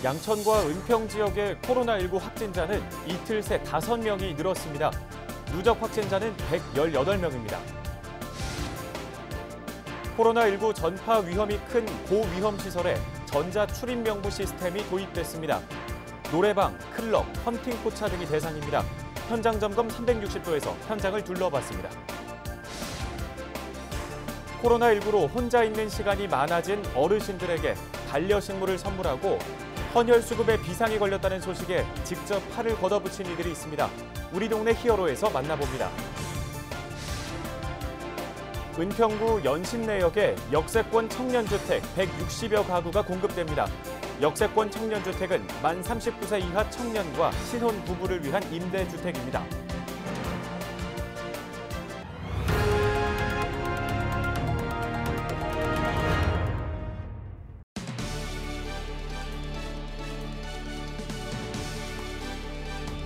양천과 은평 지역의 코로나19 확진자는 이틀 새 5명이 늘었습니다. 누적 확진자는 118명입니다. 코로나19 전파 위험이 큰 고위험 시설에 전자 출입 명부 시스템이 도입됐습니다. 노래방, 클럽, 헌팅 포차 등이 대상입니다. 현장 점검 360도에서 현장을 둘러봤습니다. 코로나19로 혼자 있는 시간이 많아진 어르신들에게 반려식물을 선물하고 헌혈 수급에 비상이 걸렸다는 소식에 직접 팔을 걷어붙인 이들이 있습니다. 우리 동네 히어로에서 만나봅니다. 은평구 연신내역에 역세권 청년주택 160여 가구가 공급됩니다. 역세권 청년주택은 만 39세 이하 청년과 신혼 부부를 위한 임대주택입니다.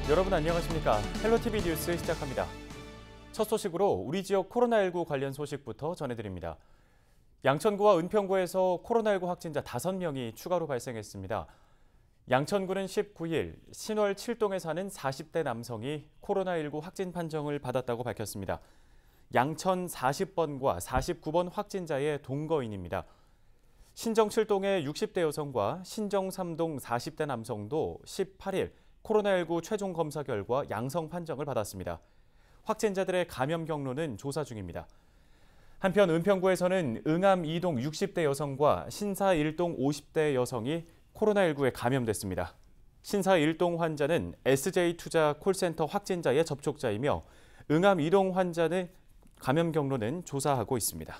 여러분 안녕하십니까? 헬로티비 뉴스 시작합니다. 첫 소식으로 우리 지역 코로나19 관련 소식부터 전해드립니다. 양천구와 은평구에서 코로나19 확진자 5명이 추가로 발생했습니다. 양천구는 19일 신월 7동에 사는 40대 남성이 코로나19 확진 판정을 받았다고 밝혔습니다. 양천 40번과 49번 확진자의 동거인입니다. 신정 7동의 60대 여성과 신정 3동 40대 남성도 18일 코로나19 최종 검사 결과 양성 판정을 받았습니다. 확진자들의 감염 경로는 조사 중입니다. 한편 은평구에서는 응암 2동 60대 여성과 신사 1동 50대 여성이 코로나19에 감염됐습니다. 신사 1동 환자는 SJ투자 콜센터 확진자의 접촉자이며 응암 2동 환자는 감염 경로는 조사하고 있습니다.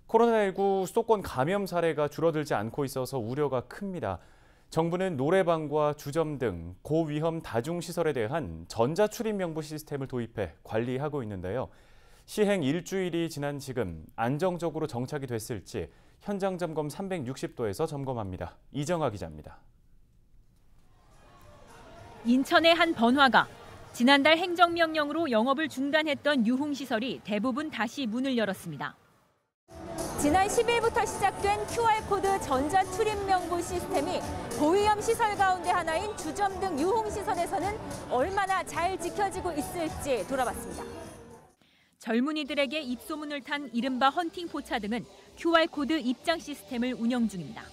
코로나19 수도권 감염 사례가 줄어들지 않고 있어서 우려가 큽니다. 정부는 노래방과 주점 등 고위험 다중시설에 대한 전자출입 명부 시스템을 도입해 관리하고 있는데요. 시행 일주일이 지난 지금 안정적으로 정착이 됐을지 현장 점검 360도에서 점검합니다. 이정아 기자입니다. 인천의 한 번화가. 지난달 행정명령으로 영업을 중단했던 유흥시설이 대부분 다시 문을 열었습니다. 지난 10일부터 시작된 QR코드 전자출입명부 시스템이 고위험 시설 가운데 하나인 주점 등 유흥시설에서는 얼마나 잘 지켜지고 있을지 돌아봤습니다. 젊은이들에게 입소문을 탄 이른바 헌팅 포차 등은 QR코드 입장 시스템을 운영 중입니다.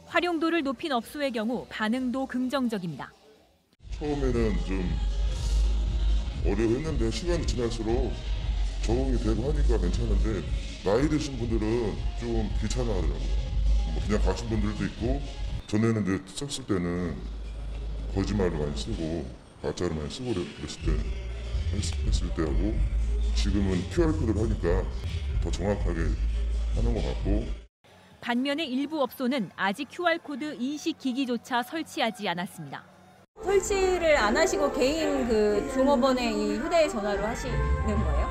활용도를 높인 업소의 경우 반응도 긍정적입니다. 처음에는 좀 어려웠는데 시간이 지날수록 적응이 되고 하니까 괜찮은데 나이 드신 분들은 좀 귀찮아하더라고요. 그냥 가신 분들도 있고 전에는 이제 썼을 때는 거짓말을 많이 쓰고 가짜를 많이 쓰고 그랬을 때 했을 때하고 지금은 QR코드를 하니까 더 정확하게 하는 것 같고. 반면에 일부 업소는 아직 QR코드 인식 기기조차 설치하지 않았습니다. 설치를 안 하시고 개인 종업원의 이 휴대전화로 하시는 거예요?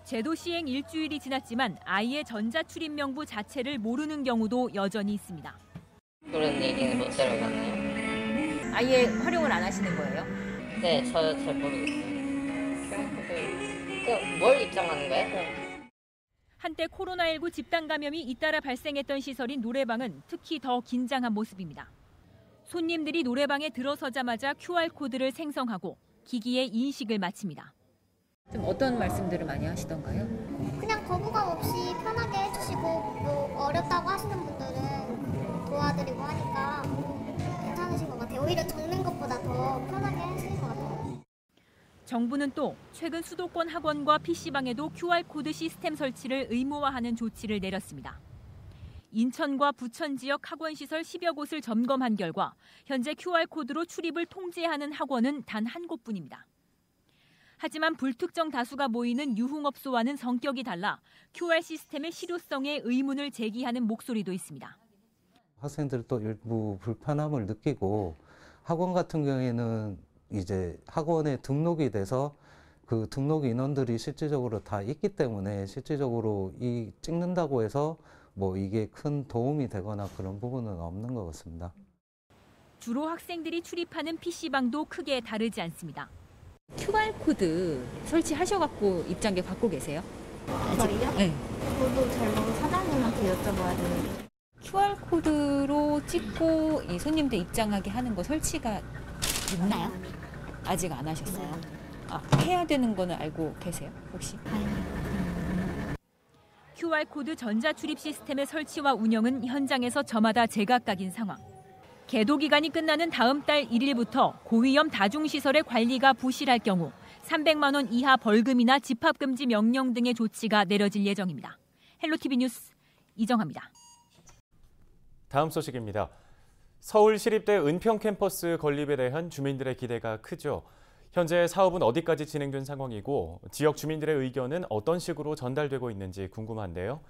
제도 시행 일주일이 지났지만 아예 전자출입명부 자체를 모르는 경우도 여전히 있습니다. 그런 얘기는 못 들어봤네요. 아예 활용을 안 하시는 거예요? 네, 저 잘 모르겠어요. 뭘 입장하는 거예요? 한때 코로나19 집단 감염이 잇따라 발생했던 시설인 노래방은 특히 더 긴장한 모습입니다. 손님들이 노래방에 들어서자마자 QR코드를 생성하고 기기에 인식을 마칩니다. 좀 어떤 말씀들을 많이 하시던가요? 그냥 거부감 없이 편하게 해주시고 뭐 어렵다고 하시는 분들은 도와드리고 하니까 괜찮으신 것 같아요. 오히려 적는 것보다 더 편하게 하시는 것 같아요. 정부는 또 최근 수도권 학원과 PC방에도 QR코드 시스템 설치를 의무화하는 조치를 내렸습니다. 인천과 부천 지역 학원시설 10여 곳을 점검한 결과 현재 QR코드로 출입을 통제하는 학원은 단 한 곳뿐입니다. 하지만 불특정 다수가 모이는 유흥업소와는 성격이 달라 QR 시스템의 실효성에 의문을 제기하는 목소리도 있습니다. 학생들도 일부 불편함을 느끼고 학원 같은 경우에는 이제 학원에 등록이 돼서 그 등록 인원들이 실질적으로 다 있기 때문에 실질적으로 이 찍는다고 해서 뭐 이게 큰 도움이 되거나 그런 부분은 없는 것 같습니다. 주로 학생들이 출입하는 PC방도 크게 다르지 않습니다. QR코드 설치하셔갖고 입장객 받고 계세요? 저희요? 네. 저도 잘 모르고 사장님한테 여쭤봐야 되는데. QR코드로 찍고 이 손님들 입장하게 하는 거 설치가 있나요? 아직 안 하셨어요? 해야 되는 거는 알고 계세요, 혹시? QR코드 전자출입 시스템의 설치와 운영은 현장에서 저마다 제각각인 상황. 계도 기간이 끝나는 다음 달 1일부터 고위험 다중시설의 관리가 부실할 경우 300만 원 이하 벌금이나 집합금지 명령 등의 조치가 내려질 예정입니다. 헬로티비 뉴스 이정아입니다. 다음 소식입니다. 서울시립대 은평 캠퍼스 건립에 대한 주민들의 기대가 크죠. 현재 사업은 어디까지 진행된 상황이고 지역 주민들의 의견은 어떤 식으로 전달되고 있는지 궁금한데요.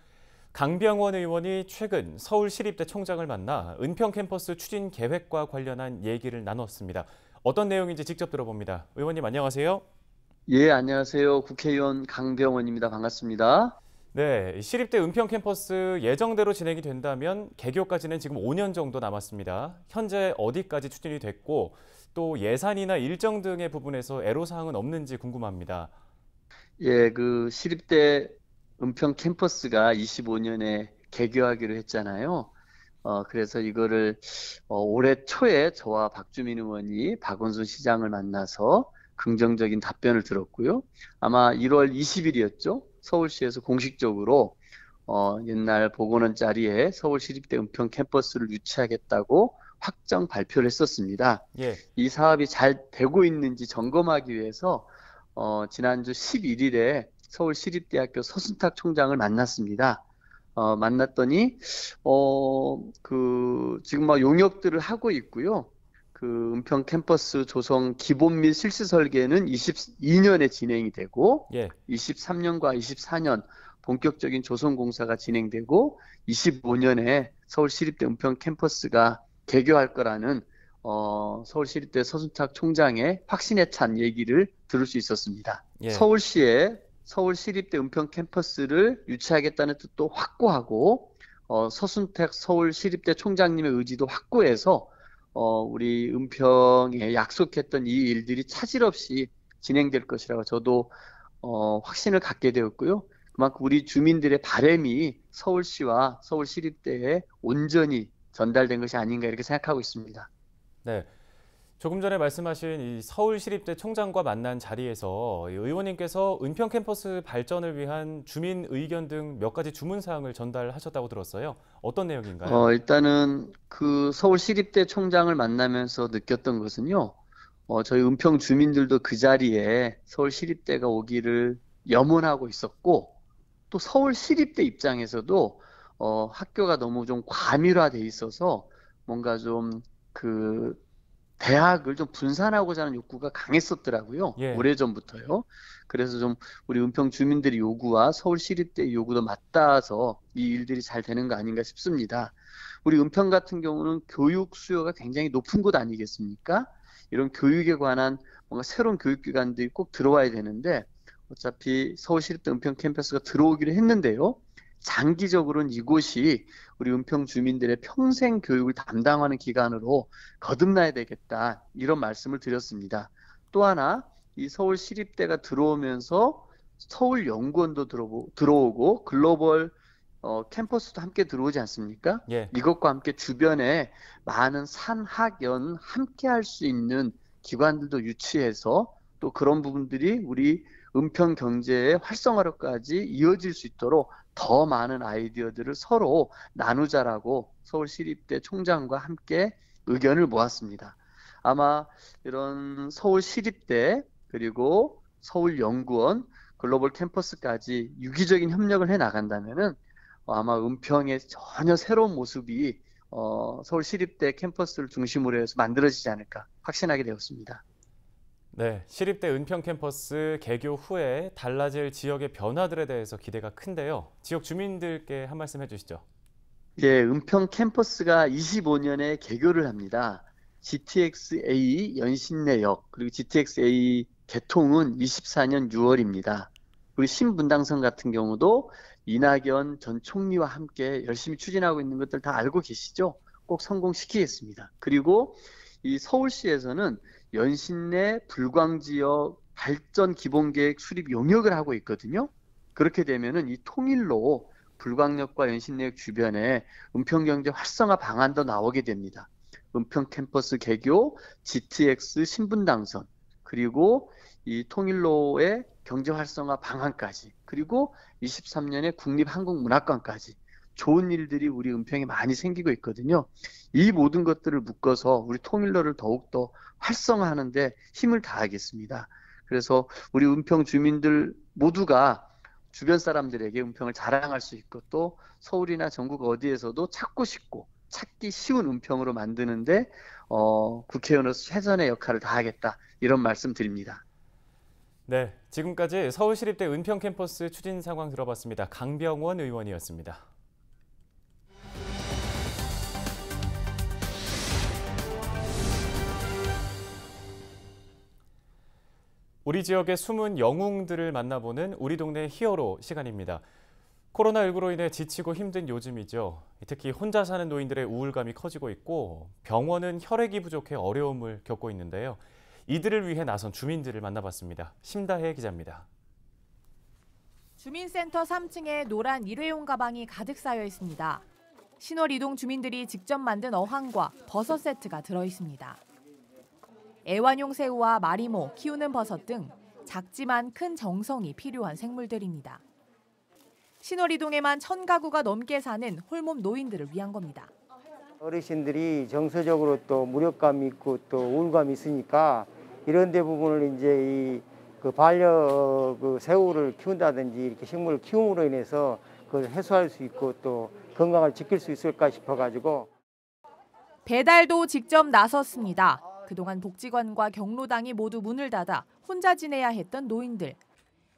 강병원 의원이 최근 서울시립대 총장을 만나 은평 캠퍼스 추진 계획과 관련한 얘기를 나눴습니다. 어떤 내용인지 직접 들어봅니다. 의원님 안녕하세요. 예, 안녕하세요. 국회의원 강병원입니다. 반갑습니다. 네, 시립대 은평 캠퍼스 예정대로 진행이 된다면 개교까지는 지금 5년 정도 남았습니다. 현재 어디까지 추진이 됐고 또 예산이나 일정 등의 부분에서 애로사항은 없는지 궁금합니다. 예, 그 시립대 은평 캠퍼스가 25년에 개교하기로 했잖아요. 그래서 이거를 올해 초에 저와 박주민 의원이 박원순 시장을 만나서 긍정적인 답변을 들었고요. 아마 1월 20일이었죠. 서울시에서 공식적으로 옛날 보건원 자리에 서울시립대 은평 캠퍼스를 유치하겠다고 확정 발표를 했었습니다. 예. 이 사업이 잘 되고 있는지 점검하기 위해서 지난주 11일에 서울시립대학교 서순탁 총장을 만났습니다. 만났더니 지금 막 용역들을 하고 있고요. 그 은평 캠퍼스 조성 기본 및 실시 설계는 22년에 진행이 되고 예. 23년과 24년 본격적인 조성 공사가 진행되고 25년에 서울시립대 은평 캠퍼스가 개교할 거라는 서울시립대 서순탁 총장의 확신에 찬 얘기를 들을 수 있었습니다. 예. 서울시에 서울시립대 은평 캠퍼스를 유치하겠다는 뜻도 확고하고 서순탁 서울시립대 총장님의 의지도 확고해서 우리 은평에 약속했던 이 일들이 차질 없이 진행될 것이라고 저도 확신을 갖게 되었고요. 그만큼 우리 주민들의 바람이 서울시와 서울시립대에 온전히 전달된 것이 아닌가 이렇게 생각하고 있습니다. 네. 조금 전에 말씀하신 이 서울시립대 총장과 만난 자리에서 의원님께서 은평 캠퍼스 발전을 위한 주민 의견 등 몇 가지 주문 사항을 전달하셨다고 들었어요. 어떤 내용인가요? 일단은 그 서울시립대 총장을 만나면서 느꼈던 것은요. 저희 은평 주민들도 그 자리에 서울시립대가 오기를 염원하고 있었고 또 서울시립대 입장에서도 학교가 너무 좀 과밀화돼 있어서 뭔가 좀 그 대학을 좀 분산하고자 하는 욕구가 강했었더라고요. 예. 오래전부터요. 그래서 좀 우리 은평 주민들의 요구와 서울시립대의 요구도 맞닿아서 이 일들이 잘 되는 거 아닌가 싶습니다. 우리 은평 같은 경우는 교육 수요가 굉장히 높은 곳 아니겠습니까? 이런 교육에 관한 뭔가 새로운 교육기관들이 꼭 들어와야 되는데 어차피 서울시립대 은평 캠퍼스가 들어오기로 했는데요. 장기적으로는 이곳이 우리 은평 주민들의 평생 교육을 담당하는 기관으로 거듭나야 되겠다 이런 말씀을 드렸습니다. 또 하나 이 서울시립대가 들어오면서 서울연구원도 들어오고 글로벌 캠퍼스도 함께 들어오지 않습니까? 예. 이것과 함께 주변에 많은 산학연 함께 할 수 있는 기관들도 유치해서 또 그런 부분들이 우리 은평 경제의 활성화로까지 이어질 수 있도록 더 많은 아이디어들을 서로 나누자라고 서울시립대 총장과 함께 의견을 모았습니다. 아마 이런 서울시립대 그리고 서울연구원 글로벌 캠퍼스까지 유기적인 협력을 해 나간다면은 아마 은평의 전혀 새로운 모습이 서울시립대 캠퍼스를 중심으로 해서 만들어지지 않을까 확신하게 되었습니다. 네, 시립대 은평 캠퍼스 개교 후에 달라질 지역의 변화들에 대해서 기대가 큰데요. 지역 주민들께 한 말씀 해주시죠. 예, 은평 캠퍼스가 25년에 개교를 합니다. GTX-A 연신내역 그리고 GTX-A 개통은 24년 6월입니다. 우리 신분당선 같은 경우도 이낙연 전 총리와 함께 열심히 추진하고 있는 것들 다 알고 계시죠? 꼭 성공시키겠습니다. 그리고 이 서울시에서는 연신내 불광지역 발전 기본계획 수립 용역을 하고 있거든요. 그렇게 되면은 이 통일로 불광역과 연신내역 주변에 은평경제 활성화 방안도 나오게 됩니다. 은평 캠퍼스 개교, GTX 신분 당선, 그리고 이 통일로의 경제 활성화 방안까지, 그리고 23년에 국립한국문학관까지 좋은 일들이 우리 은평에 많이 생기고 있거든요. 이 모든 것들을 묶어서 우리 통일로를 더욱더 활성화하는 데 힘을 다하겠습니다. 그래서 우리 은평 주민들 모두가 주변 사람들에게 은평을 자랑할 수 있고, 또 서울이나 전국 어디에서도 찾고 싶고 찾기 쉬운 은평으로 만드는데 국회의원으로서 최선의 역할을 다하겠다, 이런 말씀 드립니다. 네, 지금까지 서울시립대 은평 캠퍼스 추진 상황 들어봤습니다. 강병원 의원이었습니다. 우리 지역의 숨은 영웅들을 만나보는 우리 동네 히어로 시간입니다. 코로나19로 인해 지치고 힘든 요즘이죠. 특히 혼자 사는 노인들의 우울감이 커지고 있고 병원은 혈액이 부족해 어려움을 겪고 있는데요. 이들을 위해 나선 주민들을 만나봤습니다. 심다혜 기자입니다. 주민센터 3층에 노란 일회용 가방이 가득 쌓여 있습니다. 신월이동 주민들이 직접 만든 어항과 버섯 세트가 들어 있습니다. 애완용 새우와 마리모, 키우는 버섯 등 작지만 큰 정성이 필요한 생물들입니다. 신월이동에만 1000가구가 넘게 사는 홀몸 노인들을 위한 겁니다. 어르신들이 정서적으로 또 무력감이 있고 또 우울감이 있으니까 이런 데 부분을 이제 그 새우를 키운다든지 이렇게 식물을 키움으로 인해서 그걸 해소할 수 있고 또 건강을 지킬 수 있을까 싶어가지고. 배달도 직접 나섰습니다. 그동안 복지관과 경로당이 모두 문을 닫아 혼자 지내야 했던 노인들.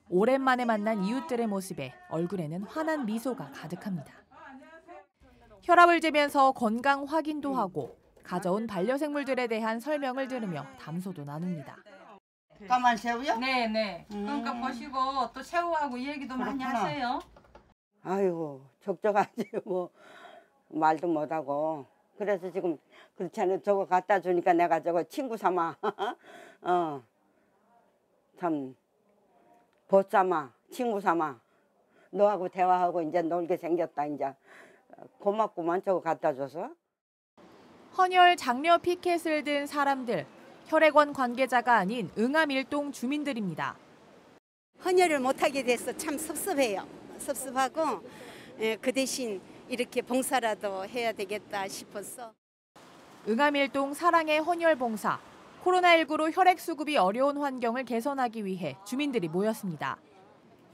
오랜만에 만난 이웃들의 모습에 얼굴에는 환한 미소가 가득합니다. 혈압을 재면서 건강 확인도 하고 가져온 반려생물들에 대한 설명을 들으며 담소도 나눕니다. 까만 새우요? 네네. 그러니까 보시고 또 새우하고 얘기도 많이 하세요. 아이고 적적하지 뭐 말도 못하고. 그래서 지금 그렇지 않아도 저거 갖다 주니까 내가 저거 친구 삼아 참 벗 삼아 친구 삼아 너하고 대화하고 이제 놀게 생겼다. 이제 고맙구만 저거 갖다 줘서. 헌혈 장려 피켓을 든 사람들, 혈액원 관계자가 아닌 응암일동 주민들입니다. 헌혈을 못하게 돼서 참 섭섭해요. 섭섭하고 그 대신 이렇게 봉사라도 해야 되겠다 싶어서. 응암일동 사랑의 헌혈 봉사. 코로나19로 혈액 수급이 어려운 환경을 개선하기 위해 주민들이 모였습니다.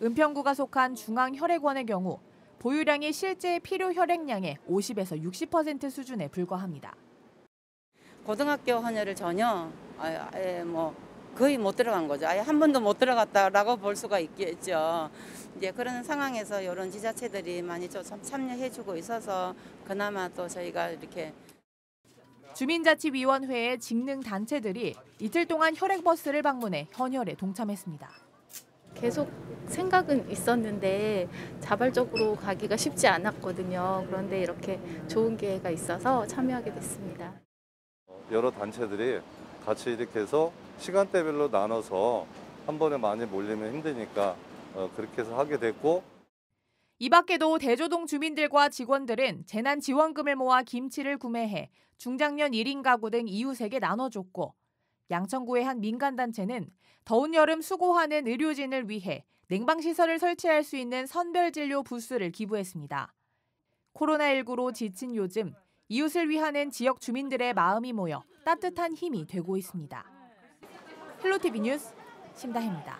은평구가 속한 중앙혈액원의 경우 보유량이 실제 필요 혈액량의 50에서 60% 수준에 불과합니다. 고등학교 헌혈을 전혀 거의 못 들어간 거죠. 아예 한 번도 못 들어갔다라고 볼 수가 있겠죠. 이제 그런 상황에서 이런 지자체들이 많이 좀 참여해주고 있어서 그나마 또 저희가 이렇게. 주민자치위원회의 직능 단체들이 이틀 동안 혈액버스를 방문해 헌혈에 동참했습니다. 계속 생각은 있었는데 자발적으로 가기가 쉽지 않았거든요. 그런데 이렇게 좋은 기회가 있어서 참여하게 됐습니다. 여러 단체들이 같이 이렇게 해서 시간대별로 나눠서 한 번에 많이 몰리면 힘드니까 그렇게 해서 하게 됐고. 이 밖에도 대조동 주민들과 직원들은 재난지원금을 모아 김치를 구매해 중장년 1인 가구 등 이웃에게 나눠줬고, 양천구의 한 민간단체는 더운 여름 수고하는 의료진을 위해 냉방시설을 설치할 수 있는 선별진료 부스를 기부했습니다. 코로나19로 지친 요즘 이웃을 위하는 지역 주민들의 마음이 모여 따뜻한 힘이 되고 있습니다. 헬로티비 뉴스 심다혜입니다.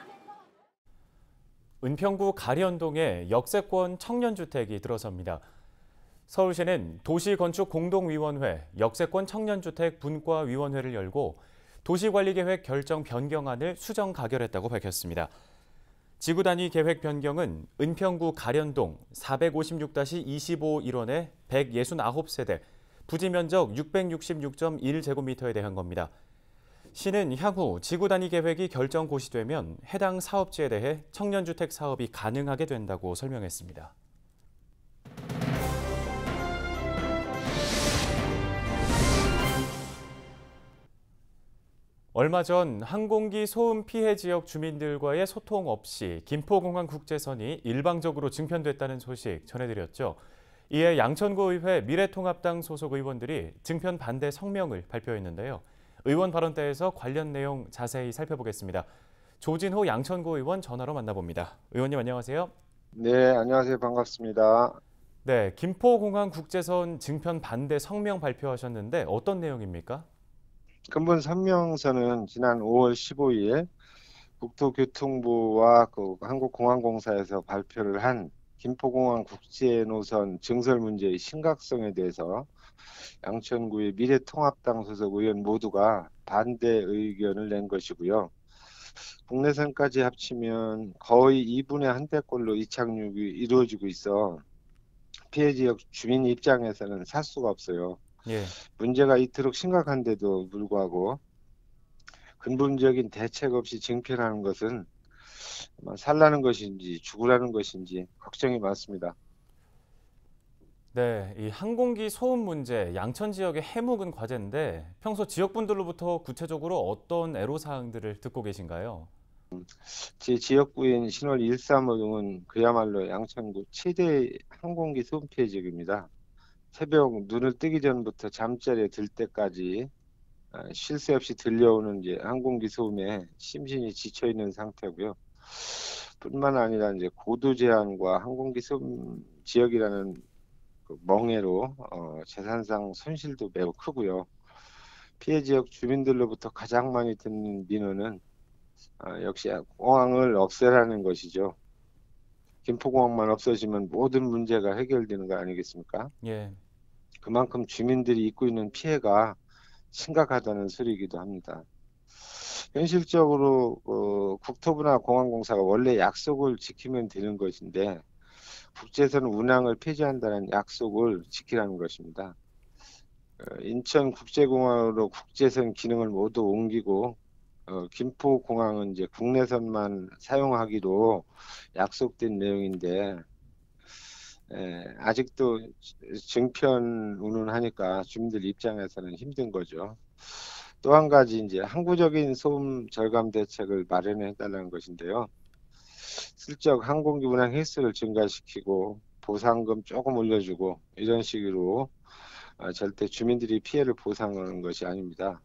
은평구 가련동에 역세권 청년주택이 들어섭니다. 서울시는 도시건축공동위원회 역세권 청년주택 분과위원회를 열고 도시관리계획 결정 변경안을 수정 가결했다고 밝혔습니다. 지구 단위 계획 변경은 은평구 가련동 456-25 1원의 169세대, 부지 면적 666.1제곱미터에 대한 겁니다. 시는 향후 지구 단위 계획이 결정 고시되면 해당 사업지에 대해 청년주택 사업이 가능하게 된다고 설명했습니다. 얼마 전 항공기 소음 피해 지역 주민들과의 소통 없이 김포공항 국제선이 일방적으로 증편됐다는 소식 전해드렸죠. 이에 양천구의회 미래통합당 소속 의원들이 증편 반대 성명을 발표했는데요. 의원 발언대에서 관련 내용 자세히 살펴보겠습니다. 조진호 양천구 의원 전화로 만나봅니다. 의원님 안녕하세요. 네, 안녕하세요. 반갑습니다. 네, 김포공항 국제선 증편 반대 성명 발표하셨는데 어떤 내용입니까? 근본 성명서는 지난 5월 15일 국토교통부와 한국공항공사에서 발표를 한 김포공항 국제노선 증설 문제의 심각성에 대해서 양천구의 미래통합당 소속 의원 모두가 반대 의견을 낸 것이고요. 국내선까지 합치면 거의 2분의 1대꼴로 이착륙이 이루어지고 있어 피해 지역 주민 입장에서는 살 수가 없어요. 예. 문제가 이토록 심각한데도 불구하고 근본적인 대책 없이 증편하는 것은 살라는 것인지 죽으라는 것인지 걱정이 많습니다. 네, 이 항공기 소음 문제, 양천 지역의 해묵은 과제인데 평소 지역분들로부터 구체적으로 어떤 애로사항들을 듣고 계신가요? 제 지역구인 신월 135동은 그야말로 양천구 최대 항공기 소음 피해 지역입니다. 새벽 눈을 뜨기 전부터 잠자리에 들 때까지 쉴 새 없이 들려오는 항공기 소음에 심신이 지쳐 있는 상태고요. 뿐만 아니라 고도 제한과 항공기 소음 지역이라는 멍해로 재산상 손실도 매우 크고요. 피해 지역 주민들로부터 가장 많이 듣는 민원은 역시 공항을 없애라는 것이죠. 김포공항만 없어지면 모든 문제가 해결되는 거 아니겠습니까? 예. 그만큼 주민들이 입고 있는 피해가 심각하다는 소리이기도 합니다. 현실적으로 국토부나 공항공사가 원래 약속을 지키면 되는 것인데 국제선 운항을 폐지한다는 약속을 지키라는 것입니다. 인천국제공항으로 국제선 기능을 모두 옮기고 김포공항은 국내선만 사용하기로 약속된 내용인데 아직도 증편 운운하니까 주민들 입장에서는 힘든 거죠. 또 한 가지 항구적인 소음 절감 대책을 마련해 달라는 것인데요. 슬쩍 항공기 운항 횟수를 증가시키고 보상금 조금 올려주고 이런 식으로 절대 주민들이 피해를 보상하는 것이 아닙니다.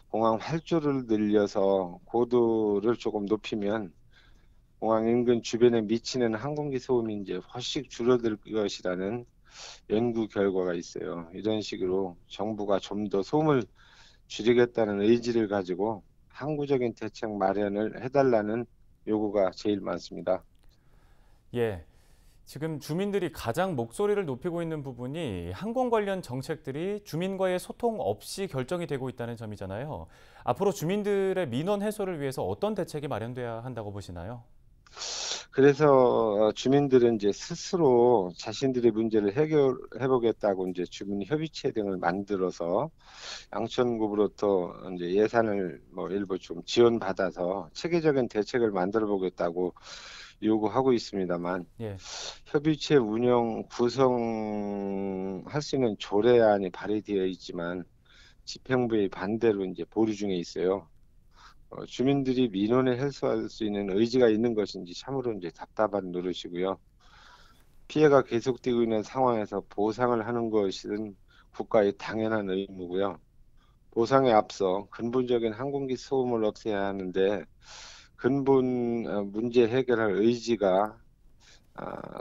공항 활주를 늘려서 고도를 조금 높이면 공항 인근 주변에 미치는 항공기 소음이 훨씬 줄어들 것이라는 연구 결과가 있어요. 이런 식으로 정부가 좀 더 소음을 줄이겠다는 의지를 가지고 항구적인 대책 마련을 해달라는 요구가 제일 많습니다. 예. 지금 주민들이 가장 목소리를 높이고 있는 부분이 항공 관련 정책들이 주민과의 소통 없이 결정이 되고 있다는 점이잖아요. 앞으로 주민들의 민원 해소를 위해서 어떤 대책이 마련돼야 한다고 보시나요? 그래서 주민들은 스스로 자신들의 문제를 해결해 보겠다고 주민 협의체 등을 만들어서 양천구로부터 예산을 일부 좀 지원받아서 체계적인 대책을 만들어 보겠다고 요구하고 있습니다만 예. 협의체 운영 구성할 수 있는 조례안이 발의되어 있지만 집행부의 반대로 보류 중에 있어요. 주민들이 민원을 해소할 수 있는 의지가 있는 것인지 참으로 답답한 노릇이고요. 피해가 계속되고 있는 상황에서 보상을 하는 것은 국가의 당연한 의무고요. 보상에 앞서 근본적인 항공기 소음을 없애야 하는데 근본 문제 해결할 의지가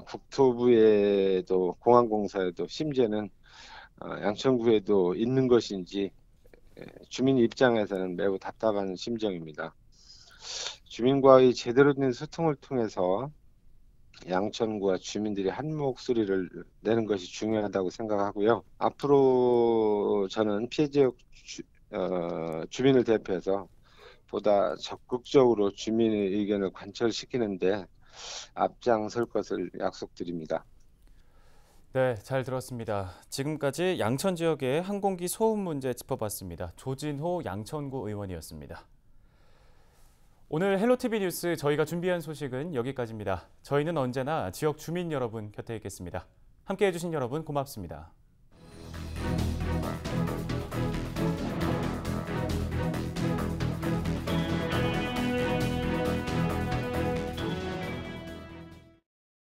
국토부에도 공항공사에도 심지어는 양천구에도 있는 것인지 주민 입장에서는 매우 답답한 심정입니다. 주민과의 제대로 된 소통을 통해서 양천구와 주민들이 한 목소리를 내는 것이 중요하다고 생각하고요. 앞으로 저는 피해 지역 주민을 대표해서 보다 적극적으로 주민의 의견을 관철시키는데 앞장설 것을 약속드립니다. 네, 잘 들었습니다. 지금까지 양천 지역의 항공기 소음 문제 짚어봤습니다. 조진호 양천구 의원이었습니다. 오늘 헬로티비 뉴스 저희가 준비한 소식은 여기까지입니다. 저희는 언제나 지역 주민 여러분 곁에 있겠습니다. 함께해 주신 여러분 고맙습니다.